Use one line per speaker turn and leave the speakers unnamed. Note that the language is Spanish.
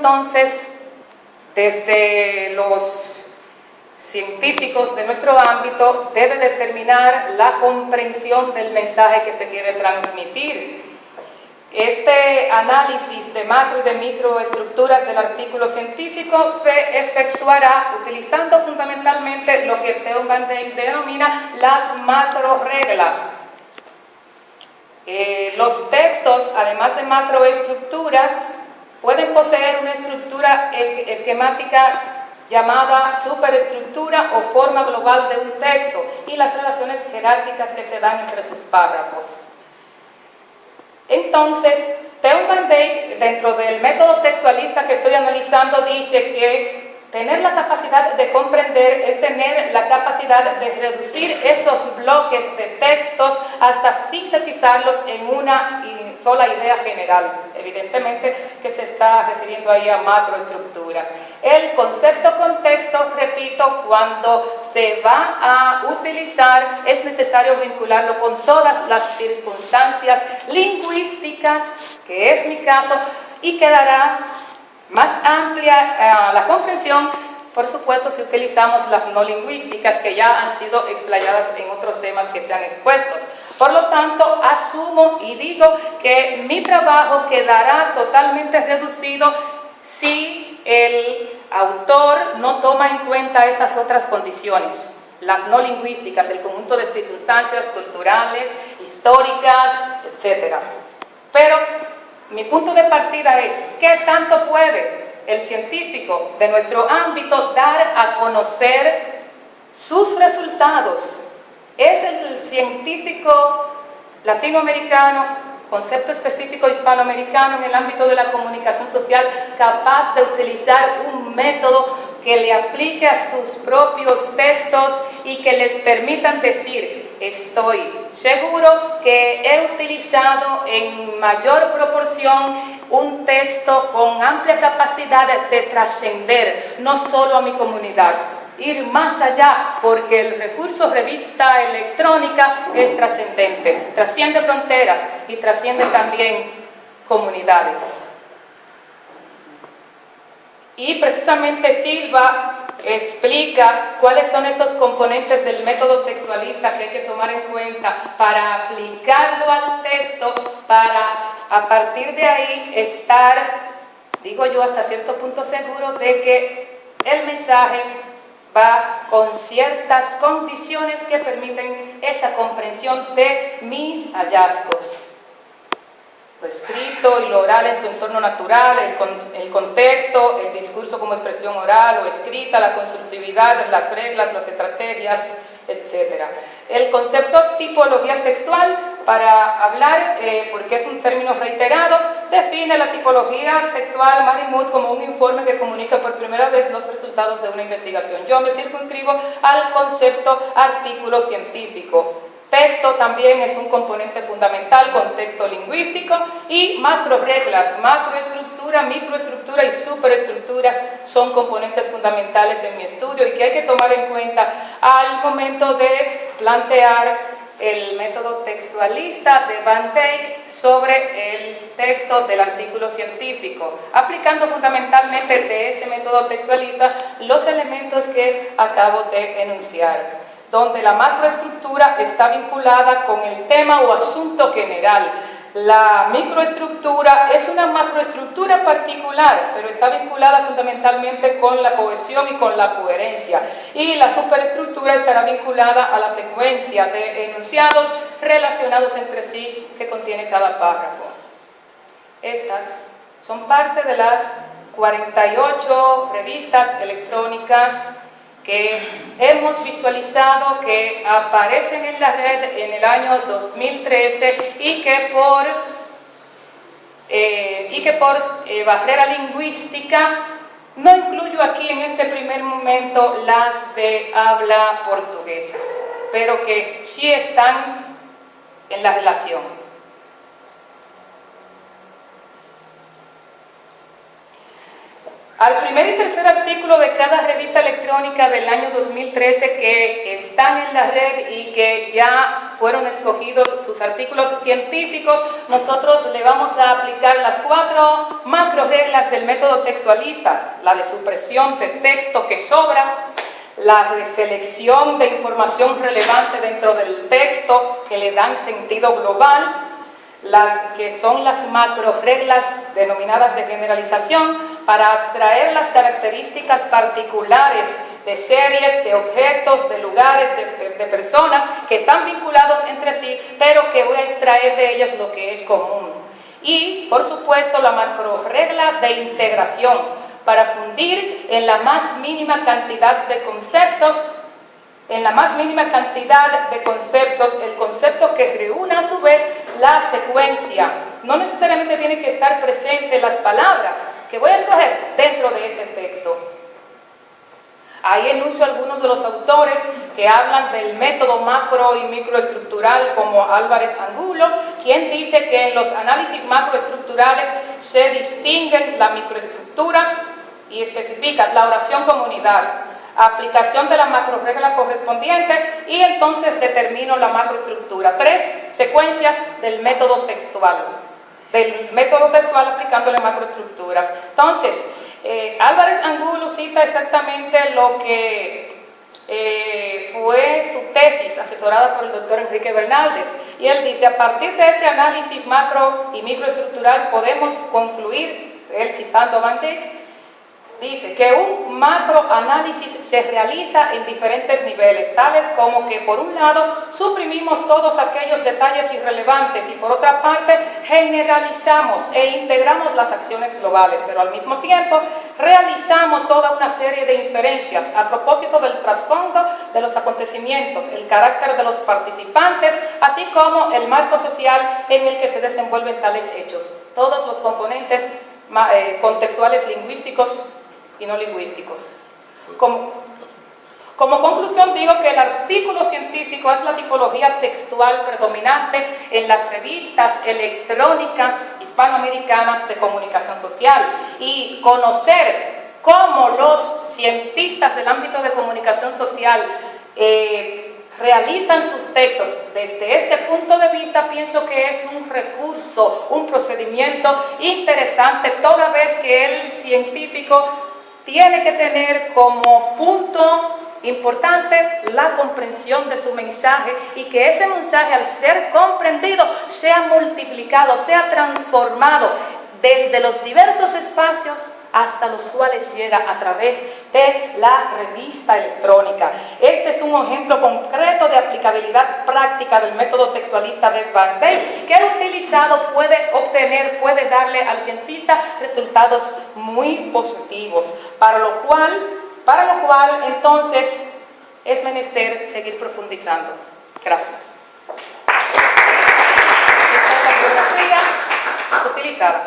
entonces, desde los científicos de nuestro ámbito, debe determinar la comprensión del mensaje que se quiere transmitir. Este análisis de macro y de microestructuras del artículo científico se efectuará utilizando fundamentalmente lo que Theo van Dijk denomina las macroreglas. Los textos, además de macroestructuras, pueden poseer una estructura esquemática llamada superestructura o forma global de un texto y las relaciones jerárquicas que se dan entre sus párrafos. Entonces, Theo van Dijk, dentro del método textualista que estoy analizando, dice que tener la capacidad de comprender es tener la capacidad de reducir esos bloques de textos hasta sintetizarlos en una sola idea general. Evidentemente que se está refiriendo ahí a macroestructuras. El concepto contexto, repito, cuando se va a utilizar es necesario vincularlo con todas las circunstancias lingüísticas, que es mi caso, y quedará más amplia la comprensión, por supuesto, si utilizamos las no lingüísticas que ya han sido explayadas en otros temas que se han expuesto. Por lo tanto, asumo y digo que mi trabajo quedará totalmente reducido si el autor no toma en cuenta esas otras condiciones, las no lingüísticas, el conjunto de circunstancias culturales, históricas, etc. Pero mi punto de partida es, ¿qué tanto puede el científico de nuestro ámbito dar a conocer sus resultados? ¿Es el científico latinoamericano, concepto específico hispanoamericano en el ámbito de la comunicación social, capaz de utilizar un método que le aplique a sus propios textos y que les permitan decir: estoy seguro que he utilizado en mayor proporción un texto con amplia capacidad de trascender no solo a mi comunidad, ir más allá, porque el recurso revista electrónica es trascendente, trasciende fronteras y trasciende también comunidades? Y precisamente Silva explica cuáles son esos componentes del método textualista que hay que tomar en cuenta para aplicarlo al texto, para a partir de ahí estar, digo yo, hasta cierto punto seguro de que el mensaje va con ciertas condiciones que permiten esa comprensión de mis hallazgos. Lo escrito y lo oral en su entorno natural, el contexto, el discurso como expresión oral o escrita, la constructividad, las reglas, las estrategias, etc. El concepto tipología textual, para hablar, porque es un término reiterado, define la tipología textual Marimut como un informe que comunica por primera vez los resultados de una investigación. Yo me circunscribo al concepto artículo científico. Texto también es un componente fundamental, contexto lingüístico, y macroreglas, macroestructura, microestructura y superestructuras son componentes fundamentales en mi estudio y que hay que tomar en cuenta al momento de plantear el método textualista de Van Dijk sobre el texto del artículo científico, aplicando fundamentalmente de ese método textualista los elementos que acabo de enunciar, donde la macroestructura está vinculada con el tema o asunto general. La microestructura es una macroestructura particular, pero está vinculada fundamentalmente con la cohesión y con la coherencia. Y la superestructura estará vinculada a la secuencia de enunciados relacionados entre sí que contiene cada párrafo. Estas son parte de las 48 revistas electrónicas que hemos visualizado que aparecen en la red en el año 2013 y que por barrera lingüística no incluyo aquí en este primer momento las de habla portuguesa, pero que sí están en la relación. al primer y tercer artículo de cada revista electrónica del año 2013 que están en la red y que ya fueron escogidos sus artículos científicos, nosotros le vamos a aplicar las 4 macro reglas del método textualista: la de supresión de texto que sobra, la de selección de información relevante dentro del texto que le dan sentido global, las que son las macro reglas denominadas de generalización, para abstraer las características particulares de series, de objetos, de lugares, de personas que están vinculados entre sí, pero que voy a extraer de ellas lo que es común. Y, por supuesto, la macro regla de integración, para fundir en la más mínima cantidad de conceptos, el concepto que reúna a su vez la secuencia. No necesariamente tienen que estar presentes las palabras que voy a escoger dentro de ese texto. Ahí enuncio algunos de los autores que hablan del método macro y microestructural, como Álvarez Angulo, quien dice que en los análisis macroestructurales se distinguen la microestructura y especifica la oración comunidad, aplicación de la macroregla correspondiente, y entonces determino la macroestructura. 3 secuencias del método textual aplicando las macroestructuras. Entonces, Álvarez Angulo cita exactamente lo que fue su tesis asesorada por el doctor Enrique Bernaldez, y él dice: a partir de este análisis macro y microestructural podemos concluir, él citando a Van Dijk, dice que un macroanálisis se realiza en diferentes niveles, tales como que, por un lado, suprimimos todos aquellos detalles irrelevantes y, por otra parte, generalizamos e integramos las acciones globales, pero al mismo tiempo realizamos toda una serie de inferencias a propósito del trasfondo de los acontecimientos, el carácter de los participantes, así como el marco social en el que se desenvuelven tales hechos. Todos los componentes contextuales lingüísticos y no lingüísticos. Como conclusión digo que el artículo científico es la tipología textual predominante en las revistas electrónicas hispanoamericanas de comunicación social, y conocer cómo los cientistas del ámbito de comunicación social realizan sus textos desde este punto de vista, pienso que es un recurso, un procedimiento interesante, toda vez que el científico tiene que tener como punto importante la comprensión de su mensaje, y que ese mensaje, al ser comprendido, sea multiplicado, sea transformado desde los diversos espacios hasta los cuales llega a través de la revista electrónica. Este es un ejemplo concreto de aplicabilidad práctica del método textualista de Van Dijk, que utilizado puede darle al cientista resultados muy positivos, para lo cual entonces es menester seguir profundizando. Gracias. Esta es la bibliografía utilizada.